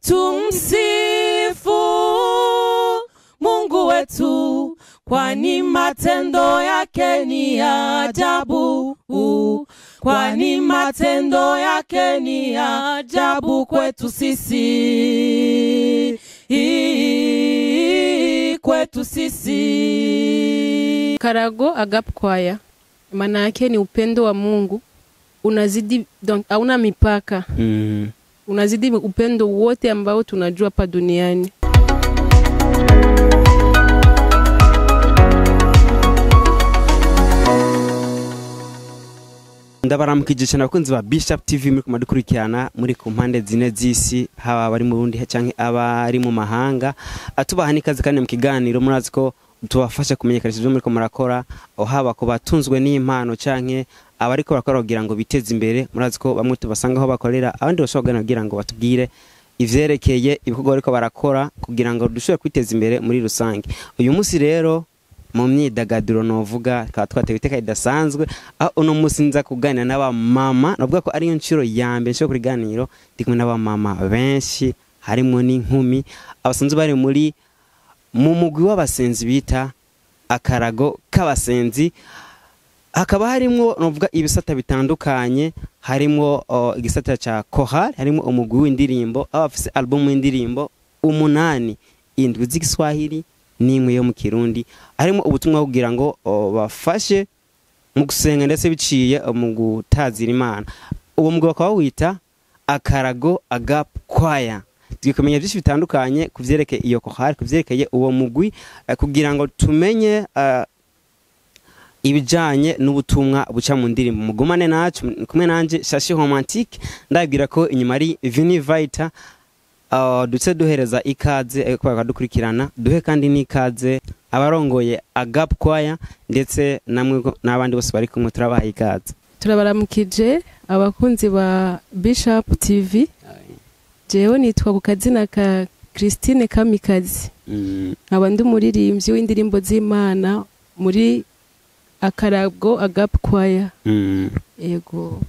tumsifu Mungu wetu, kwani matendo yake ni ajabu. Kwani matendo yake ni ajabu kwetu sisi, kwetu sisi. Akarago agape kwaya, maana yake ni upendo wa Mungu unazidi, donc hauna mipaka. Unazidi upendo wote ambao tunajua hapa duniani. Ndabaramukije cyane abakunzi ba Bishop TV muri kumadukurikirana muri ku mpande zine z'isi, haba bari mu Burundi canke abari mu mahanga. Atubaha nikaze kandi mu kiganiro murazi ko tubafasha kumenyekanisha ibyo muri ko murakora, haba ko batunzwe n'impano canke abariko barakora kugira ngo biteze imbere. Murazi ko bamwe tubasanga aho bakorera, abandi bashobora kugira ngo batubwire ivyerekeye ibikorwa bariko barakora kugira ngo dushobore kwiteza imbere muri rusange. Uyu munsi rero mu myidagaduro novuga twatewe iteka idasanzwe, aho uno munsi nza kuganira n'aba mama. Navuga ko ari inciro ya mbere cyo kuriganiro ndimwe n'aba mama benshi, harimo n'inkumi abasanzwe bari muri mu mugwi w'abasenzi bita Akarago k'abasenzi. Hakaba harimo novuga ibisata bitandukanye, harimo igisata cha Chorale, harimo umugwi w'indirimbo, abafise album y'indirimbo 8, 7 z'Igiswahili n'imwe yo mu Kirundi. Harimo ubutumwa kugira ngo bafashe mu gusenga ndetse biciye mu gutazira Imana. Uwo mugwi bakaba wita Akarago agape kwaya. Tugikomenya byinshi bitandukanye kuvyerekeye iyo Chorale, kuvyerekeye uwo mugwi, kugira ngo tumenye ibijanye n'ubutumwa buca mu ndirimbo. Mugumane nacu kumwe nanje Shashi Romantique, ndabwira ko inyuma ari Vini Vita. Dutse duhereza ikaze kwa dukurikirana, duhe kandi n'ikaze abarongoye agape kwaya ndetse namwe n'abandi bose bari kumwe turabaha ikaze. Turabaramukije abakunzi ba Bishop TV. Jewe nitwa gutazira ka Christine Kamikazi. Abandi umuririmbyi w'indirimbo z'Imana muri Akarago agape kwaya. Yego.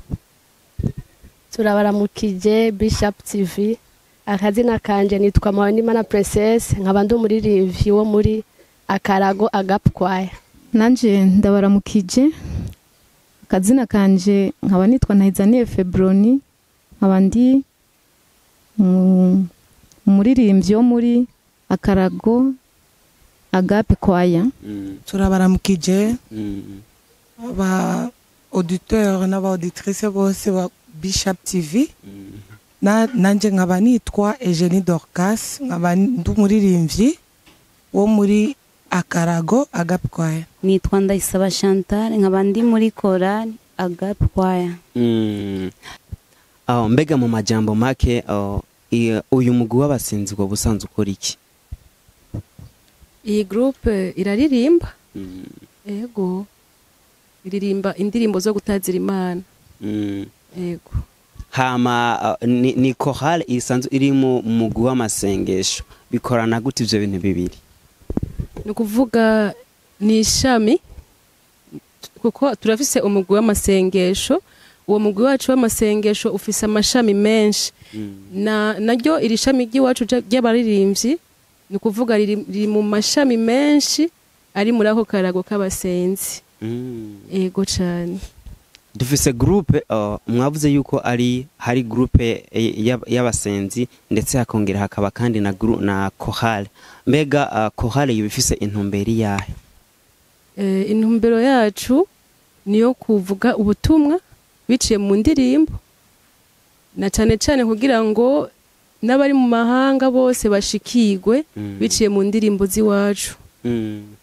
Turabaramukije Bishop TV. Akazina kanje nitwa Imana Princess, nkabandi umuririmbyi wo muri Akarago agape kwaya. Nanje ndabaramukije. Akazina kanje nkaba nitwa Ntayizaniye Febroni, abandi umuririmbyi wo muri Akarago agape kwaya. Turabaramukije aba auditeur n'aba auditrice bose ba Bishop TV. Nanje nkaba nitwa Eugenie Dorcas, nkaba ndumuririmbyi wo muri Akarago agape kwaya. Nitwa Ndayisaba Chantal, nkaba ndi muri Chorale agape kwaya. Mbega mu majambo make, uyu mugwi w'abasenzi ngo busanzwe ukora iki? Iyi groupe iraririmba. Yego. Iririmba indirimbo zo gutazira Imana. Yego. Hama ni Chorale isanzwe iri mu mugwi w'amasengesho, bikorana gute ivyo bintu bibiri? Ni kuvuga ni ishami, kuko turafise umugwi w'amasengesho. Uwo mugwi wacu w'amasengesho ufise amashami menshi. Naryo iri shami ry'iwacu ry'abaririmbyi, ni kuvuga riri mu mashami menshi ari muri ako Karago k'abasenzi. Yego cyane. Dufise groupe, mwavuze yuko hari groupe y'abasenzi ndetse hakongera hakaba kandi na Chorale. Mbega Chorale yibifise intumbero yahe? Intumbero yacu niyo kuvuga ubutumwa biciye mu ndirimbo, na cyane cyane kugira ngo n'abari mu mahanga bose bashikirwe biciye mu ndirimbo z'iwacu.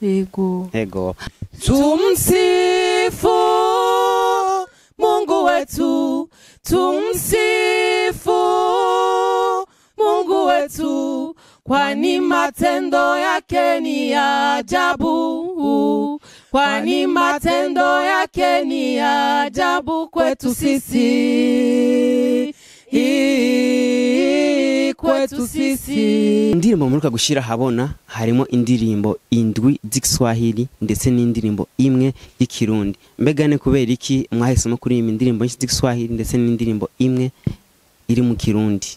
Yego. Yego. Tumsifu Mungu wetu, tumsifu Mungu wetu, kwani matendo yake ni ajabu. Kwani matendo yake ni ajabu kwetu sisi, kwetu sisi. Indirimbo muruka gushira habona harimo indirimbo 7 z'Igiswahili ndetse n'indirimbo 1 y'Ikirundi. Mbega ne kubera iki mwahisemo kuri iyi indirimbo z'Igiswahili ndetse n'indirimbo 1 iri mu Kirundi?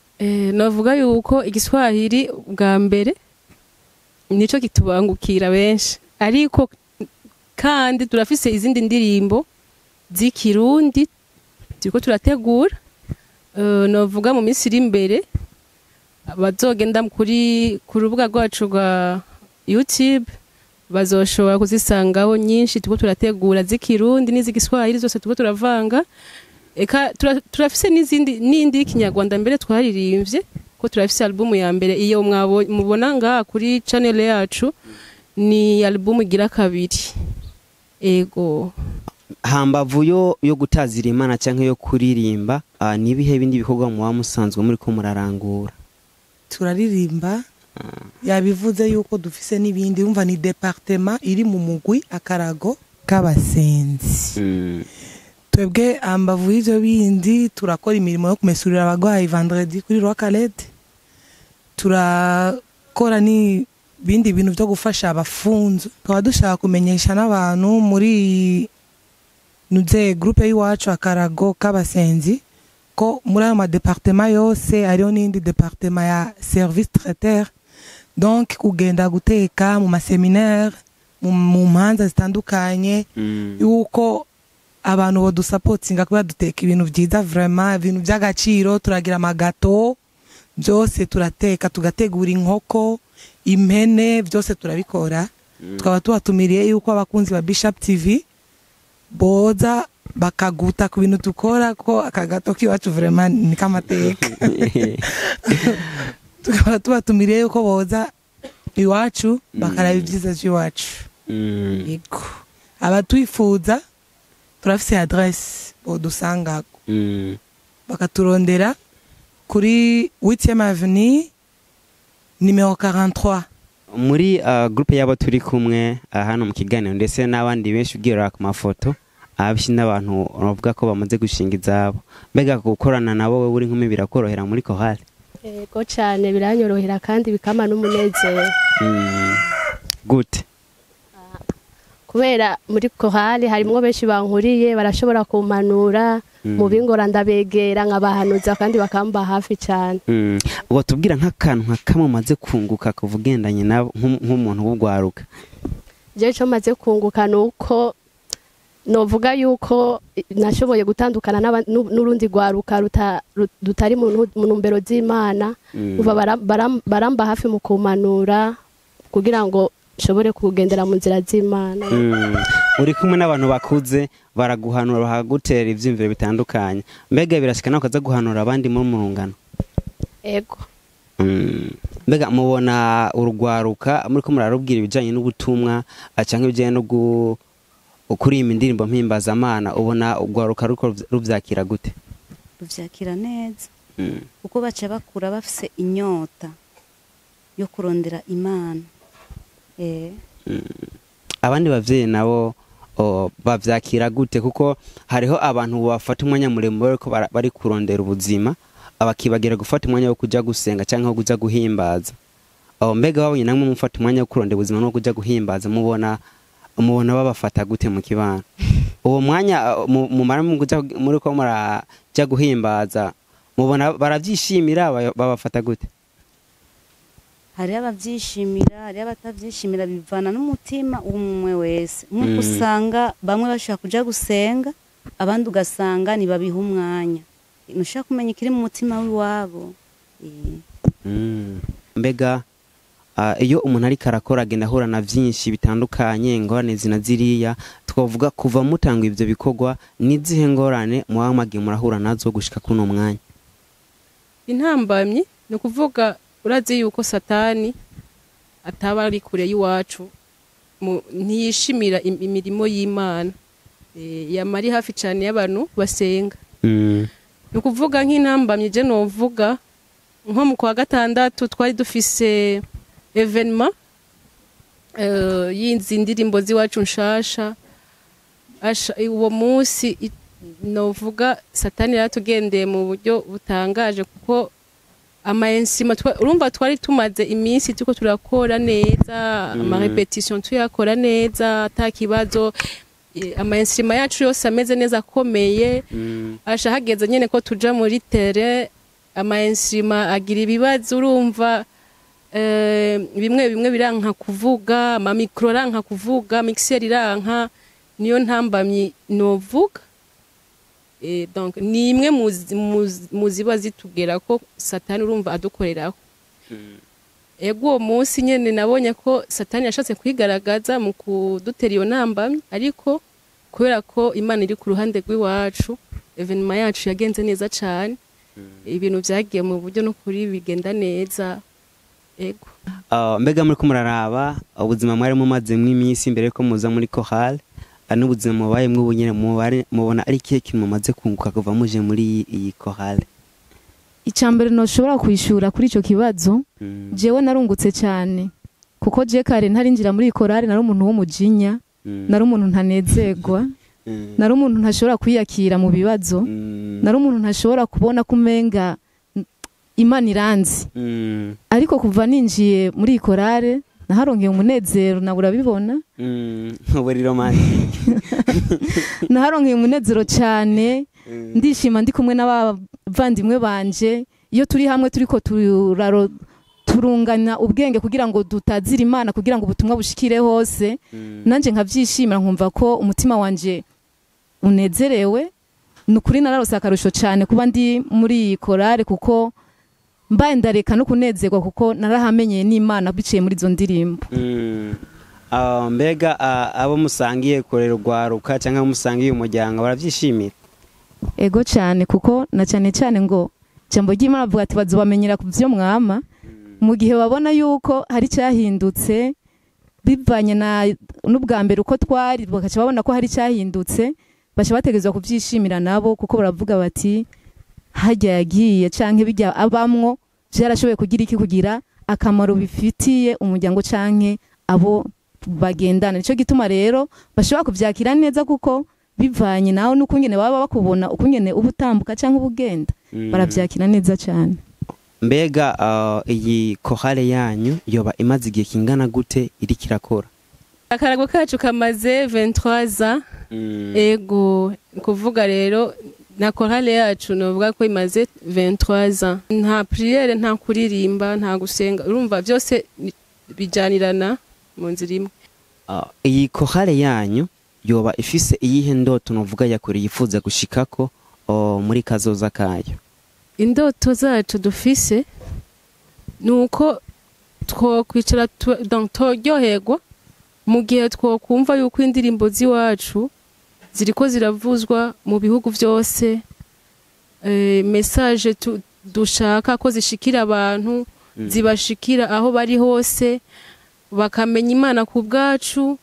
navuga yuko igiswahili bwa mbere nico kitubangukira benshi, ariko kandi turafise izindi ndirimbo z'ikirundi turiko turategura. Navuga mu minsi iri imbere bazogenda ku rubuga rwacu rwa YouTube bazoshobora kuzisangaho nyinshi turiko turategura z'ikirundi n'iz'igiswahili zose turiko turavanga. Eka turafise n'indi y'ikinyarwanda mbere twaririmbye ko turafise album ya mbere iyo mubona ngaha kuri channel yacu ni album igira kabiri. Ego hambavu yo gutazira Imana canke yo kuririmba, nibihe bindi bikorwa mu musanzwe muri ko murarangura? Turaririmba, yabivuze yuko dufise n'ibindi, umva ni departement iri mu mugwi Akarago k'abasenzi. Twebwe hambavu y'ivyo bindi turakora imirimo yo kumesurira abagwayi vendredi kuri Roi Khaled, turakora ni bindi bintu byo gufasha abafunzo. Tukaba dushaka kumenyesha n'abantu muri nuze groupe y'iwacu Akarago k'abasenzi ko muri ayo madepartement yose hariho n'indi departement ya service traiteur, donc kugenda guteka mu maseminaire mu manza zitandukanye, yuko abantu bodusapotinga kuba duteka ibintu vyiza, vraiment ibintu by'agaciro. Turagira amagato byose turateka, tugategura inkoko, impene, byose turabikora. Tukaba tubatumiriye yuko abakunzi ba Bishop TV boza bakaguta ku bintu dukora, ko akagato kiwacu vraiment ni kamateka. Tukaba tubatumiriye yuko boza iwacu bakaraba ibyiza by'iwacu. Yego abatwifuza turafise adresse bodusangako, bakaturondera kuri 8e avenue numero 43 muri groupe y'abo turi kumwe hano mu kiganiro, ndetse n'abandi benshi ugira ku mafoto abishi n'abantu bavuga ko bamaze gushinga izabo. Mbega gukorana nabo we uri nkumi birakorohera muri Chorale? Yego cyane biranyorohera kandi bikama n'umunezero. Gute? Kubera muri Chorale harimo benshi bankuriye, barashobora kumanura mu bingora, ndabegera nkabahanuza kandi bakamba hafi cyane. Uwo tubwira nk'akantu nka kamwe maze kunguka kuvugendanye nabo nk'umuntu w'ugwaruka? Je cyo maze kunguka nuko novuga yuko nashoboye gutandukana n'urundi gwaruka rutari mu numbero z'Imana, baramba hafi mu kumanura kugira ngo shobore kugendera mu nzira z'Imana. Uri kumwe n'abantu bakuze baraguhanura, bahagutera ivyimviro bitandukanye. Mbega birashika nawe kaza guhanura abandi muri murungano? Ego. Mbega mubona urugwaruka muri ko murarubwira ibijanye n'ubutumwa canke ibijanye no ukurimba indirimbo mpimbazamana, ubona urugwaruka ruko ruvyakira gute? Ruvyakira neza kuko baca bakura bafise inyota yo kurondera Imana. Abandi bavyeyi nabo bavyakira gute? Kuko hariho abantu bafata umwanya muremure ko bari kurondera ubuzima, abakibagira gufata umwanya wo kuja gusenga canke wo kuja guhimbaza. Mbega babonye namwe mufata umwanya wo kurondera ubuzima no kuja guhimbaza, mubona babafata gute mu kibano? Uwo mwanya mumara mu kuja muri ko muraja guhimbaza, mubona baravyishimira, babafata gute? Hari abavyishimira, hari abatavyishimira, bivana n'umutima umwe wese. Nkuko usanga bamwe bashaka kuja gusenga, abandi ugasanga ni babiha umwanya. Nushaka kumenya ikiri mu mutima w'iwabo. Mbega iyo umuntu ari karakora agenda ahura na vyinshi bitandukanye, ingorane zinaziriya, twavuga kuva mutanga ivyo bikorwa nizihe ngorane muhamage murahura nazo gushika kuno mwanya? Intambamye no kuvuga urazi yuko Satani ataba ari kure y'iwacu, ntiyishimira imirimo y'Imana, yamari hafi cyane y'abantu basenga. No kuvuga nk'intambamye je novuga nko mu kwa gatandatu twari dufise evenement y'inzi ndirimbo z'iwacu nshasha. Uwo munsi novuga Satani yaratugendeye mu buryo butangaje, kuko amaensima urumva twari tumaze iminsi tuko turakora neza, ama repetition tuyakora neza atakibazo, amaensima yacu yose ameze neza akomeye. Asha hageze nyene ko tuja muri terrain, ama instrument agira ibibazo urumva bimwe bimwe biranka kuvuga ama micro ranka kuvuga mixer iranka niyo ntambamye novuga donc ni imwe muziba zitugera ko satani urumva adukoreraho ego uwo munsi nyene nabonye ko satani yashatse kwigaragaza mu kudutera iyo ntambamye ariko kubera ko Imana iri ku ruhande rw'iwacu evenement yacu yagenze neza cyane ibintu byagiye mu buryo no kuri bigenda neza ego mbega muri ko muraraba ubuzima mwari mumazemo iminsi imbere ko muza muri Chorale n'ubuzima mubaye mwubunyene mubona ari kihe kintu mumaze kunguka kuva muje muri iyi Chorale? Icambere no shobora kwishura kuri ico kibazo jewe narungutse cyane kuko je kare ntarinjira muri Chorale nari umuntu w'umujinya nari umuntu ntanezerwa nari umuntu ntashobora kwiyakira mu bibazo nari umuntu ntashobora kubona kumenga Imana iranzi ariko kuva ninjiye muri Chorale naharonkeye umunezero nabura bibona nk'uburi romantique naharonkeye umunezero cyane ndishima ndi kumwe n'abavandimwe banje iyo turi hamwe turiko turungana ubwenge kugira ngo dutazira Imana kugira ngo ubutumwa bushikire hose nanje nkavyishimira nkumva ko umutima wanje unezerewe nukuri nararose akarusho cyane kuba ndi muri Chorale kuko mbaye ndareka no kunezerwa kuko narahamenyeye n'Imana biciye muri zo ndirimbo mbega abo musangiye korera rwaruka cyangwa musangiye umuryango baravyishimira ego cyane kuko na cyane cyane ngo jambo ry'Imana avuga ati bazobamenyera ku byo mwama mu gihe babona yuko hari cyahindutse bivanye n'ubwa mbere uko twari bakaca babona ko hari cyahindutse baca bategezwa kuvyishimira nabo kuko baravuga bati hajya yagiye canke bijya abamwo byarashoboye kugira iki kugira akamaro bifitiye umuryango canke abo bagendana nico gituma rero bashobora kuvyakira neza kuko bivanye naho n'ukungene baba bakubona ukungene ubutambuka canke ubugenda baravyakira neza cyane. Mbega iyi Chorale yanyu yoba imaze igihe kingana gute iri kirakora? Akarago kacu kamaze 23 ans ego kuvuga rero na Chorale yacu novuga ko imaze 23 ans nta prière nta kuririmba nta gusenga urumva byose bijanirana mu nzira imwe. Iyi Chorale yanyu yoba ifise iyihe ndoto novuga yakore yifuza gushikako muri kazoza kayo? Indoto zacu dufise nuko twokwicara donc toryoherwa mu gihe twokumva yuko indirimbo ziwacu ziriko ziravuzwa mu bihugu byose message dushaka ko zishikira abantu zibashikira aho bari hose bakamenya Imana ku bwacu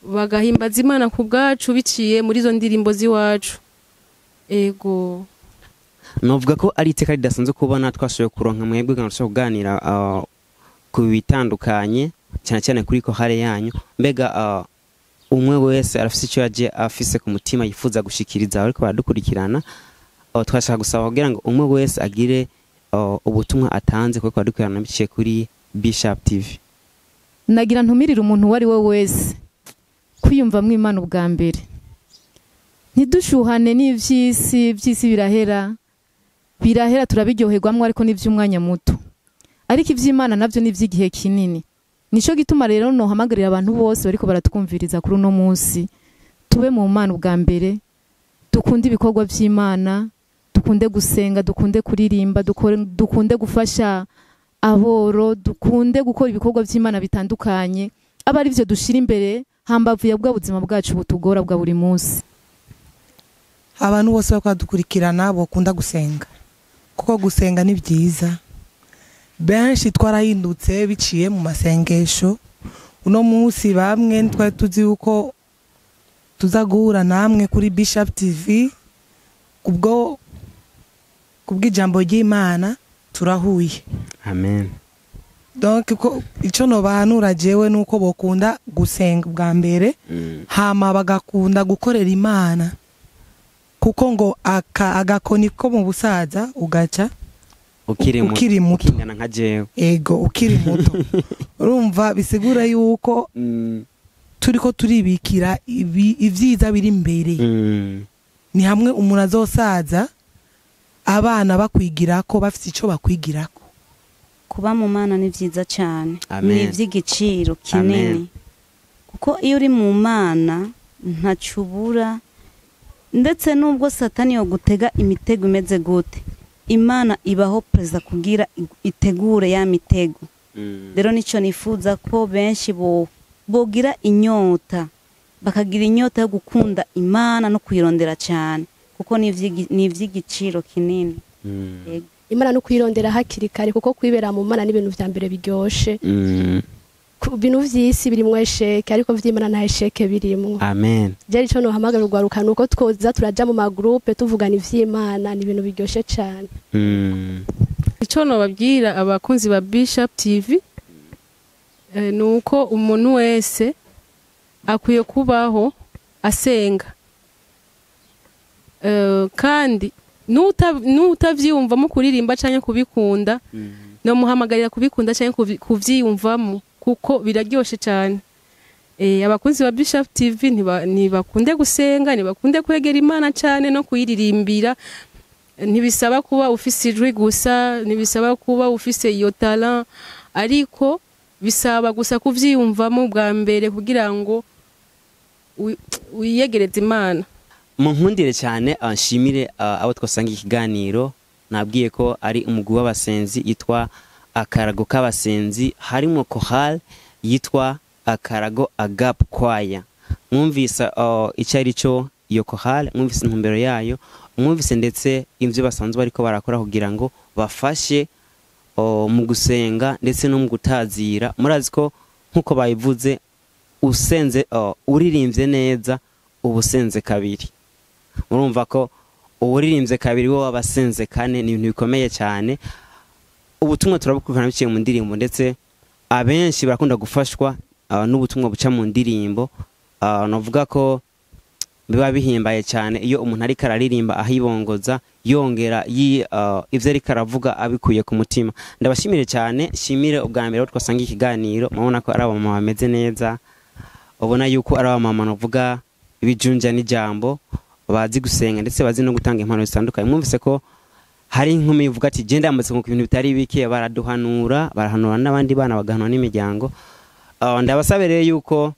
bagahimbaza Imana ku bwacu biciye muri zo ndirimbo ziwacu. Ego novuga ko ari iteka ridasanzwe kubona twashoboye kuronka mwebwe ganasho kuganira ku bitandukanye cyane cyane kuri Chorale yanyu. Mbega umwe wese arafise icyo yaje afise ku mutima yifuza gushikiriza ariko baradukurikirana twashaka gusaba kugira ngo umwe wese agire ubutumwa atanze kuko baradukurikirana biciye kuri Bishop TV. Nagira ntumirira umuntu wari we wese kwiyumvamwe Imana ubwa mbere ntidushuhane n'ivyisi birahera turabiryoherwamwe ariko n'ivy'umwanya muto ariko ivy'Imana navyo n'ivy'igihe kinini. Nico gituma rero no hamagarira abantu bose bariko baratwumviriza kuri uno munsi tube mu Mana ubwa mbere dukunde ibikorwa by'Imana dukunde gusenga dukunde kuririmba dukunde gufasha aboro dukunde gukora ibikorwa by'Imana bitandukanye aba ari byo dushira imbere hambavu ya bwa buzima bwacu butugora bwa buri munsi. Abantu bose bakadukurikirana bakunda gusenga kuko gusenga ni byiza benshi twarahindutse biciye mu masengesho uno munsi bamwe twari tuzi uko tuzaguhura namwe kuri Bishop TV kubw'ijambo ry'Imana turahuye. Amen. Donc ico no bahanura jewe nuko bokunda gusenga bwa mbere hama bagakunda gukorera Imana kuko ngo agakoni ko mu busaza ugaca ukiri muto ukingana nka jewe. Ego ukiri muto urumva bisigura yuko turiko turibikira ivyiza biri imbere ni hamwe umuntu azosaza abana bakwigirako bafite ico bakwigirako. kuba mu Mana ni vyiza cyane Amen. ni ivy'igiciro kinini Amen. kuko iyo uri mu Mana ntacubura ndetse nubwo satani yo gutega imitego imeze gute Imana ibaho pereza kugira itegure ya mitego. Rero nico nifuza ko benshi bogira inyota bakagira inyota yo gukunda Imana no kuyirondera cyane kuko ni ivy'igiciro kinini. Yego. Imana no kuyirondera hakiri kare kuko kwibera mu Mana n'ibintu vya mbere biryoshe. Ibintu vy'isi birimwo esheke ariko vy'Imana nta esheke birimwo. Amen. Jeri ico nohamagara urwaruka nuko twoza turaja mu magroupe tuvugana ivy'Imana ni ibintu biryoshe cyane. Ico nobabwira abakunzi ba Bishop TV nuko umuntu wese akwiye kubaho asenga. Kandi nutavyiyumvamo kuririmba canke kubikunda no muhamagarira kubikunda canke kuvyiyumvamo kuko biraryoshe cyane. Abakunzi ba Bishop TV ntibakunde gusenga, ntibakunde kwegera Imana cyane no kuyiririmbira. Ntibisaba kuba ufise ijwi gusa, ntibisaba kuba ufise iyo talent, ariko bisaba gusa kuvyiyumvamo bwa mbere kugira ngo wiyegereze Imana. Munkundire cyane anshimire abo twasanga ikiganiro nabwiye ko ari umugwi w'abasenzi yitwa Akarago k'abasenzi harimo Chorale yitwa Akarago agape choir. Mwumvise icari cyo iyo Chorale, mwumvise intumbero yayo, mwumvise ndetse ivyo basanzwe bariko barakora kugira ngo bafashe mu gusenga ndetse no mu gutazira. Murazi ko nkuko bayivuze usenze uririmbye neza ubusenze kabiri. Murumva ko uririmbye kabiri wo wabasenze kane ni ibintu bikomeye cyane. Ubutumwa turabukurana biciye mu ndirimbo ndetse abenshi barakunda gufashwa n'ubutumwa buca mu ndirimbo. Navuga ko biba bihimbaye cyane iyo umuntu ari kararirimba ahibongoza yongera ivyo ari karavuga abikuye ku mutima. Ndabashimire cyane, shimire ubwa mbere twasanga ikiganiro, mabona ko ari abamama bameze neza, ubona yuko ari abamama navuga ibijunja n'ijambo bazi gusenga ndetse bazi no gutanga impano zitandukanye. Mwumvise ko hari inkumi ivuga ati genda yamaze ku bintu bitari bike, baraduhanura n'abandi bana bagahanwa n'imiryango. Ndabasabereye yuko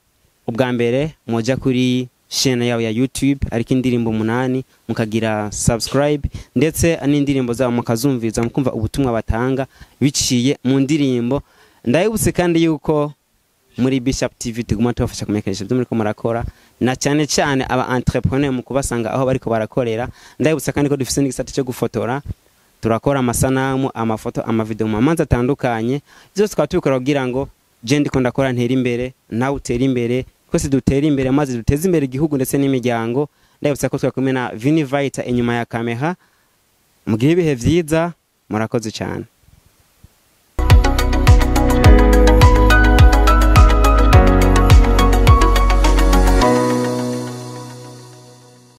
ubwa mbere moja kuri chaîne yawe ya YouTube ariko indirimbo 8 mukagira subscribe ndetse n'indirimbo zabo mukazumviza mukumva ubutumwa batanga biciye mu ndirimbo. Ndayibutse kandi yuko muri Bishop TV tuguma tubafasha kumenyekanisha ibyo muri ko murakora na cyane cyane aba entrepreneur mu kubasanga aho bariko barakorera. Ndayibutse kandi ko dufise n'igisata cyo gufotora, turakora amasanamu, amafoto, amavideo mu manza atandukanye. Byose twaba tubikora kugira ngo je ndiko ndakora ntera imbere nawe utera imbere, twese dutera imbere maze duteze imbere igihugu ndetse n'imiryango. Ndayibutse ko twakumena Vinivita inyuma ya kamera. Mugihe ibihe vyiza, murakoze cyane.